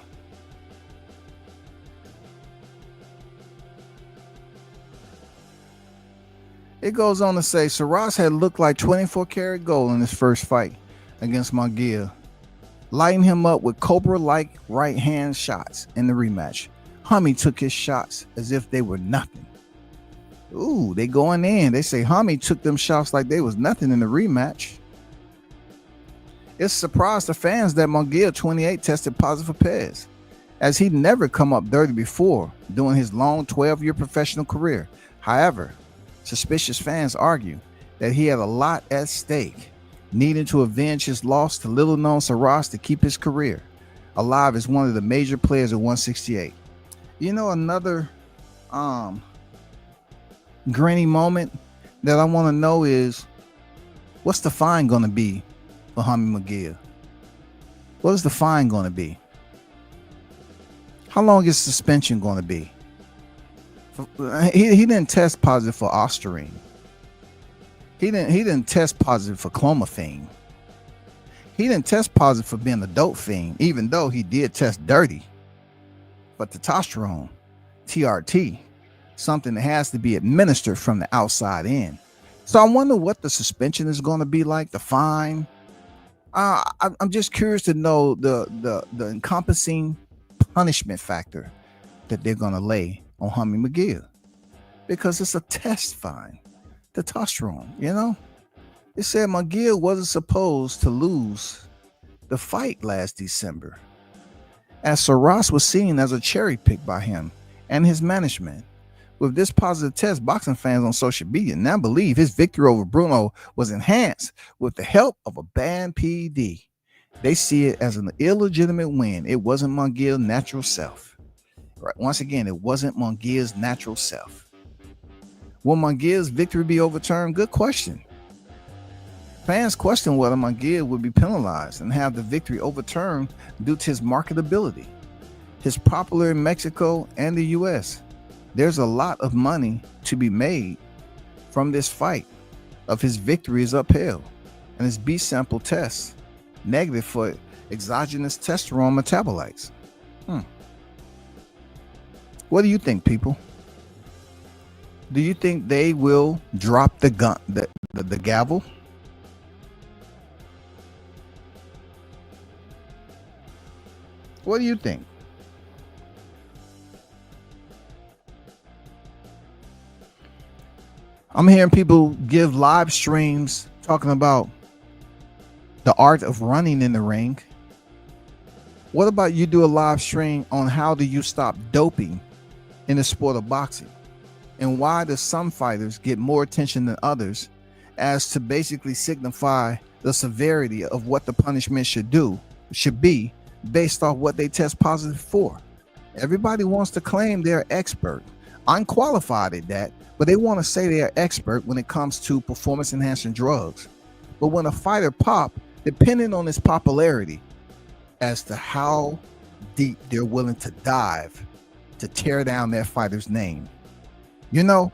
It goes on to say Saras had looked like 24 karat gold in his first fight against Munguia, lighting him up with Cobra-like right hand shots in the rematch. Jaime took his shots as if they were nothing. Ooh, they going in. They say Jaime took them shots like they was nothing in the rematch. It's surprised the fans that Munguia 28 tested positive for Pez, as he'd never come up dirty before during his long 12-year professional career. However, suspicious fans argue that he had a lot at stake, needing to avenge his loss to little-known Saras to keep his career alive as one of the major players at 168. You know, another granny moment that I want to know is, what's the fine going to be for Jaime Munguia? What is the fine going to be? How long is suspension going to be? He didn't test positive for ostarine. He didn't test positive for clomiphene. He didn't test positive for being a dope fiend, even though he did test dirty for testosterone, TRT, something that has to be administered from the outside in. So I wonder what the suspension is going to be like, the fine. I'm just curious to know the encompassing punishment factor that they're going to lay on Jaime Munguia, because it's a test fine, testosterone. You know, it said Munguia wasn't supposed to lose the fight last December, as Saras was seen as a cherry pick by him and his management. With this positive test, boxing fans on social media now believe his victory over Bruno was enhanced with the help of a banned PED. They see it as an illegitimate win. It wasn't Munguia's natural self. Right. Once again, it wasn't Munguia's natural self. Will Munguia's victory be overturned? Good question. Fans question whether Munguia would be penalized and have the victory overturned due to his marketability. His popular in Mexico and the US. There's a lot of money to be made from this fight of his victory is upheld, and his B sample test negative for exogenous testosterone metabolites. What do you think, people? Do you think they will drop the gun, the gavel? What do you think? I'm hearing people give live streams talking about the art of running in the ring. What about you do a live stream on how do you stop doping in the sport of boxing? And why do some fighters get more attention than others, as to basically signify the severity of what the punishment should be based off what they test positive for? Everybody wants to claim they're expert. I'm qualified at that, but they want to say they're expert when it comes to performance enhancing drugs. But when a fighter pop, depending on his popularity as to how deep they're willing to dive to tear down their fighter's name. You know,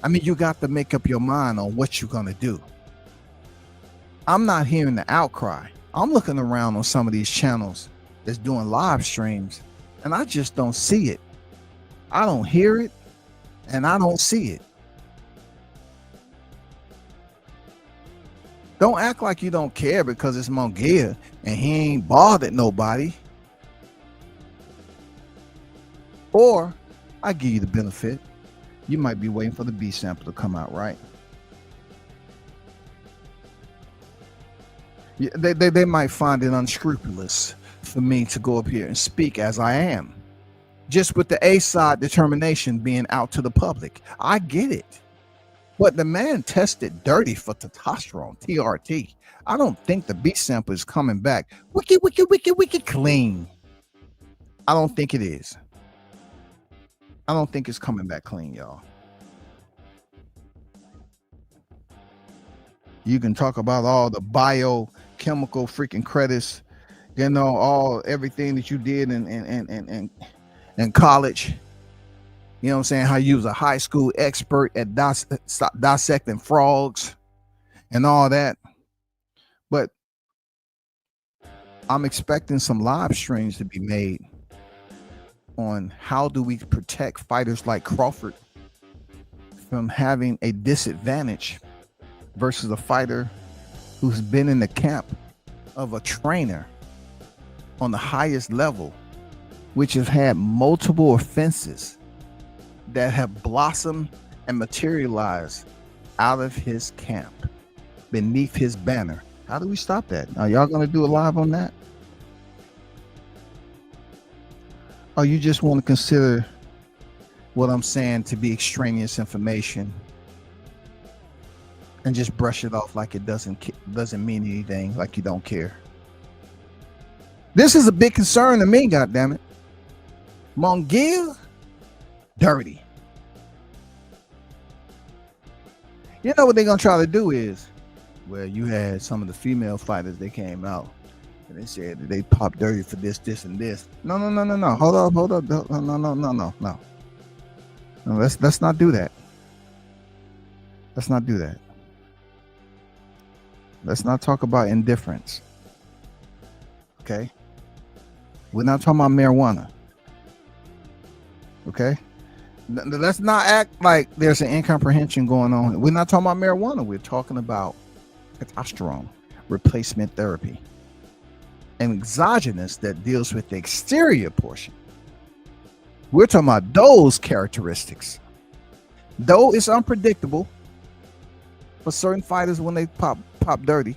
I mean, you got to make up your mind on what you're going to do. I'm not hearing the outcry. I'm looking around on some of these channels that's doing live streams, and I just don't see it. I don't hear it, and I don't see it. Don't act like you don't care because it's Munguia and he ain't bothered nobody. Or I give you the benefit. You might be waiting for the B sample to come out, right? They might find it unscrupulous for me to go up here and speak as I am, just with the A side determination being out to the public. I get it. But the man tested dirty for testosterone, TRT. I don't think the B sample is coming back wicked clean. I don't think it is. I don't think it's coming back clean, y'all. You can talk about all the biochemical freaking credits, you know, everything that you did in college. You know what I'm saying? How you was a high school expert at dissecting frogs and all that. But I'm expecting some live streams to be made on how do we protect fighters like Crawford from having a disadvantage versus a fighter who's been in the camp of a trainer on the highest level, which has had multiple offenses that have blossomed and materialized out of his camp beneath his banner. How do we stop that? Are y'all going to do a live on that? Or you just want to consider what I'm saying to be extraneous information and just brush it off like it doesn't mean anything, like you don't care? This is a big concern to me, goddammit. Munguia, dirty. You know what they're gonna try to do is, well, you had some of the female fighters, they came out and they said that they popped dirty for this, and this. No. Hold up. No. Let's not do that. Let's not do that. Let's not talk about indifference. Okay? We're not talking about marijuana. Okay? Let's not act like there's an incomprehension going on. We're not talking about marijuana. We're talking about testosterone replacement therapy. And exogenous that deals with the exterior portion. We're talking about those characteristics. Though it's unpredictable for certain fighters when they pop dirty,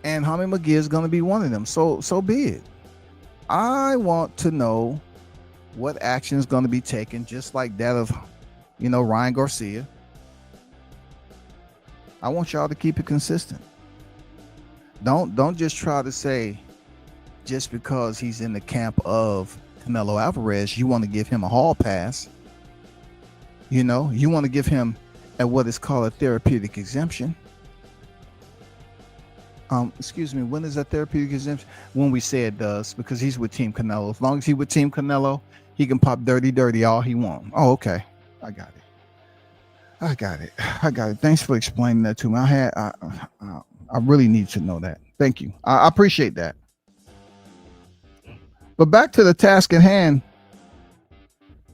and Jaime Munguia is going to be one of them. So be it. I want to know what action is going to be taken, just like that of, Ryan Garcia. I want y'all to keep it consistent. Don't just try to say, just because he's in the camp of Canelo Alvarez, you want to give him a hall pass. You want to give him what is called a therapeutic exemption. Excuse me, when is that therapeutic exemption? When we say it does, because he's with Team Canelo. As long as he's with Team Canelo, he can pop dirty all he wants. Oh, okay. I got it. Thanks for explaining that to me. I really need to know that. Thank you. I appreciate that. But back to the task at hand.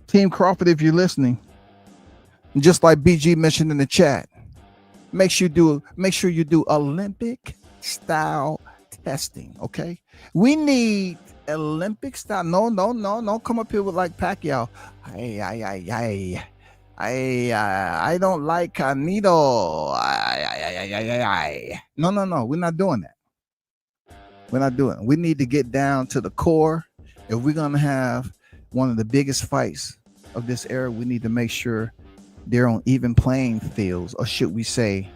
Team Crawford, if you're listening, just like BG mentioned in the chat, make sure you do Olympic style testing. Okay, we need Olympic style. No, don't come up here with like Pacquiao. I don't like Canelo. No, we're not doing that. We need to get down to the core. If we're gonna have one of the biggest fights of this era, we need to make sure they're on even playing fields, or should we say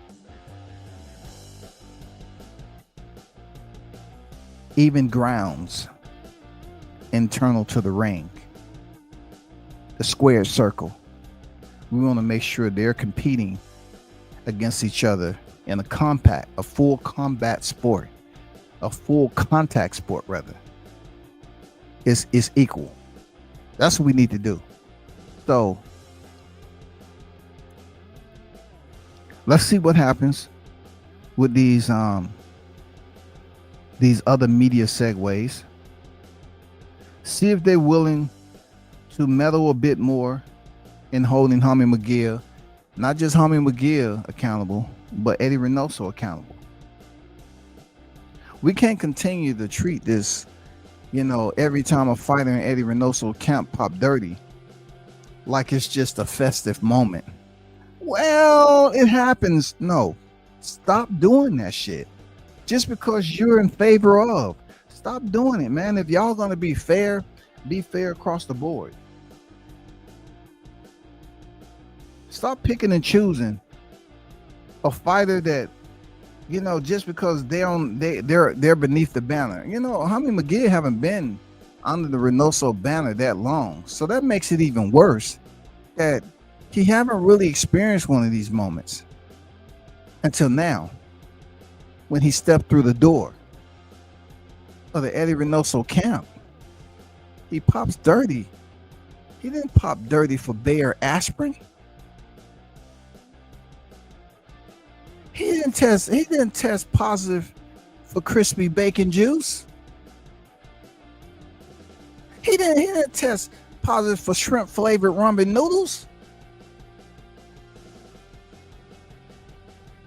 even grounds internal to the ring, the square circle. We want to make sure they're competing against each other in a full combat sport, a full contact sport rather, is equal. That's what we need to do. So let's see what happens with these other media segues. See if they're willing to meddle a bit more in holding Jaime Munguia, not just Jaime Munguia accountable, but Eddy Reynoso accountable. We can't continue to treat this, every time a fighter in Eddy Reynoso camp pop dirty, like it's just a festive moment. Well, it happens. No, stop doing that shit. Just because you're in favor of, stop doing it, man. If y'all gonna be fair across the board. Stop picking and choosing a fighter that, just because they're beneath the banner. Jaime Munguia haven't been under the Reynoso banner that long, so that makes it even worse that he haven't really experienced one of these moments until now, when he stepped through the door of the Eddy Reynoso camp. He pops dirty. He didn't pop dirty for Bayer aspirin. He didn't test positive for crispy bacon juice. He didn't test positive for shrimp flavored ramen noodles.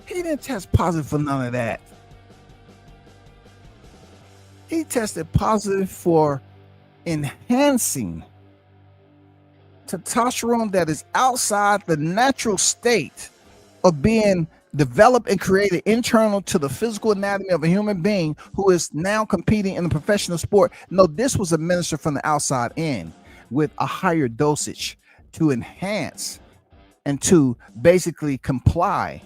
He didn't test positive for none of that. He tested positive for enhancing testosterone that is outside the natural state of being developed and created internal to the physical anatomy of a human being who is now competing in a professional sport. No, this was administered from the outside in with a higher dosage to enhance and to basically comply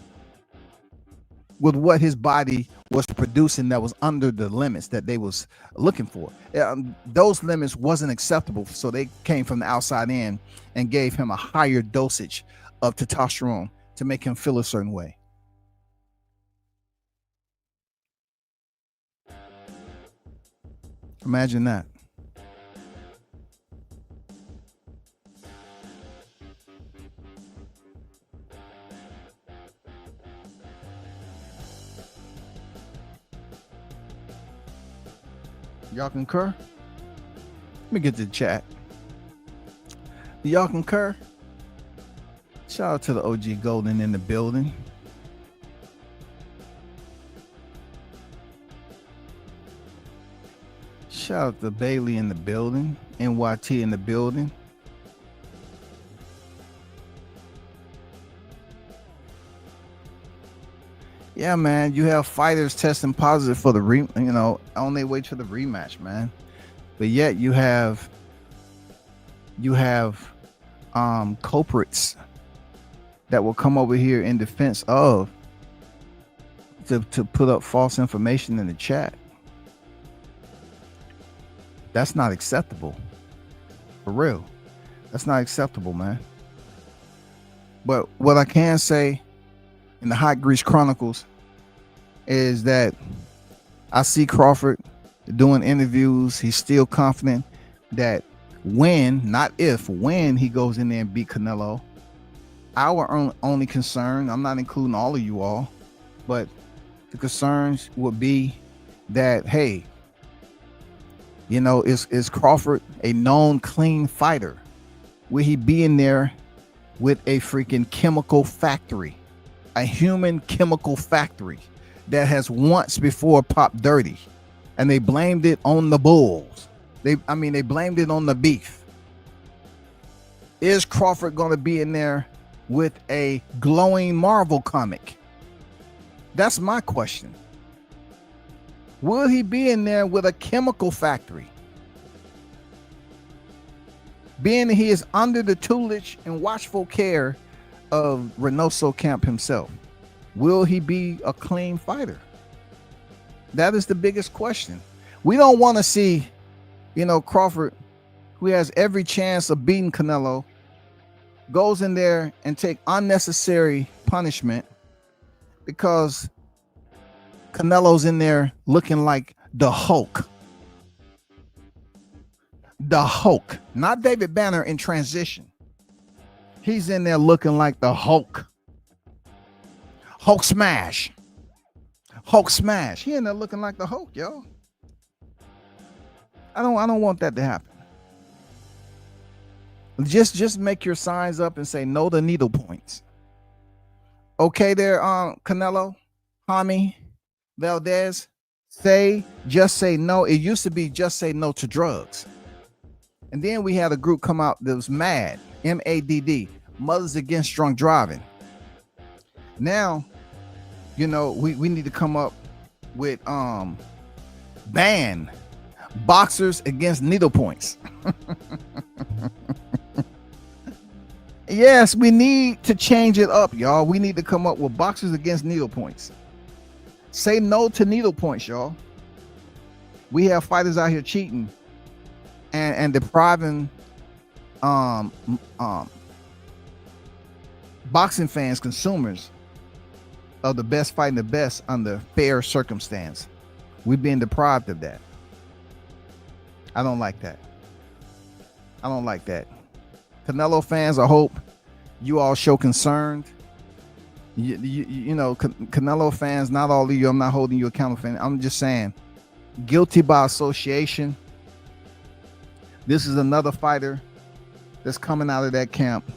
with what his body was producing that was under the limits that they was looking for. Those limits wasn't acceptable, so they came from the outside in and gave him a higher dosage of testosterone to make him feel a certain way. Imagine that. Y'all concur? Let me get to the chat. Do y'all concur? Shout out to the OG Golden in the building. Shout out to Bailey in the building. NYT in the building. Yeah, man, you have fighters testing positive for the on their way to the rematch, man. But yet you have culprits that will come over here in defense of to put up false information in the chat. That's not acceptable. For real. That's not acceptable, man. But what I can say in the Hot Grease Chronicles is that I see Crawford doing interviews. He's still confident that when, not if, when he goes in there and beat Canelo. Our only concern, I'm not including all of you all, but the concerns would be that, hey, is Crawford a known clean fighter? Will he be in there with a freaking chemical factory? A human chemical factory that has once before popped dirty, and they blamed it on the bulls. They blamed it on the beef. Is Crawford going to be in there with a glowing Marvel comic? That's my question. Will he be in there with a chemical factory? Being that he is under the tutelage and watchful care of Reynoso camp himself, will he be a clean fighter? That is the biggest question. We don't want to see, Crawford, who has every chance of beating Canelo, goes in there and take unnecessary punishment because Canelo's in there looking like the Hulk. The Hulk, not David Banner in transition. He's in there looking like the Hulk. Hulk smash. Hulk smash. He in there looking like the Hulk, yo. I don't want that to happen. Just make your signs up and say no to needle points. Okay there, Canelo, Jaime, Valdez, just say no. It used to be just say no to drugs. And then we had a group come out that was MADD, MADD, Mothers Against Drunk Driving. Now, we need to come up with ban boxers against needle points. Yes, we need to change it up, y'all. We need to come up with boxers against needle points. Say no to needle points, y'all. We have fighters out here cheating and depriving boxing fans, consumers, of the best fighting the best under fair circumstance. We've been deprived of that. I don't like that. I don't like that. Canelo fans, I hope you all show concern. Canelo fans, not all of you, I'm not holding you accountable. I'm just saying, guilty by association. This is another fighter that's coming out of that camp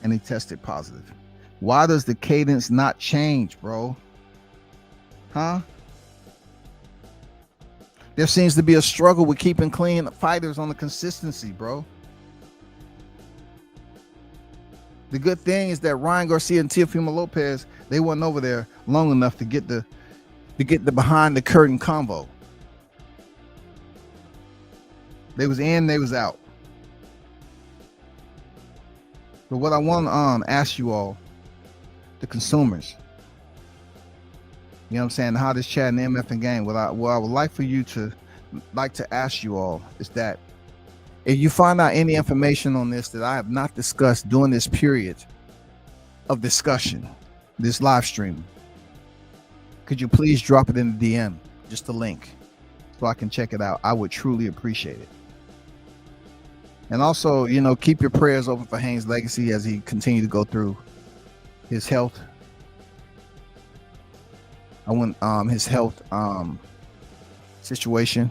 and he tested positive. Why does the cadence not change, bro? Huh? There seems to be a struggle with keeping clean fighters on the consistency, bro. The good thing is that Ryan Garcia and Teofimo Lopez, they weren't over there long enough to get the behind the curtain convo. They was in, they was out. But what I want to ask you all, the consumers, you know what I'm saying, how this chat and MF and game, what I would like for you to ask you all is that if you find out any information on this that I have not discussed during this period of discussion, this live stream, could you please drop it in the DM, just a link, so I can check it out? I would truly appreciate it. And also, you know, keep your prayers open for Haynes' legacy as he continue to go through his health. I want his health situation.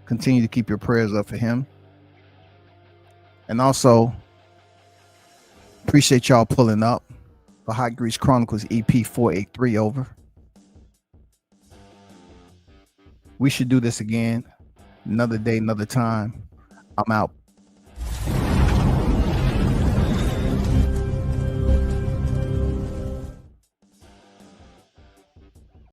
Continue to keep your prayers up for him. And also, appreciate y'all pulling up for Hot Grease Chronicles EP 483 over. We should do this again. Another day, another time. I'm out.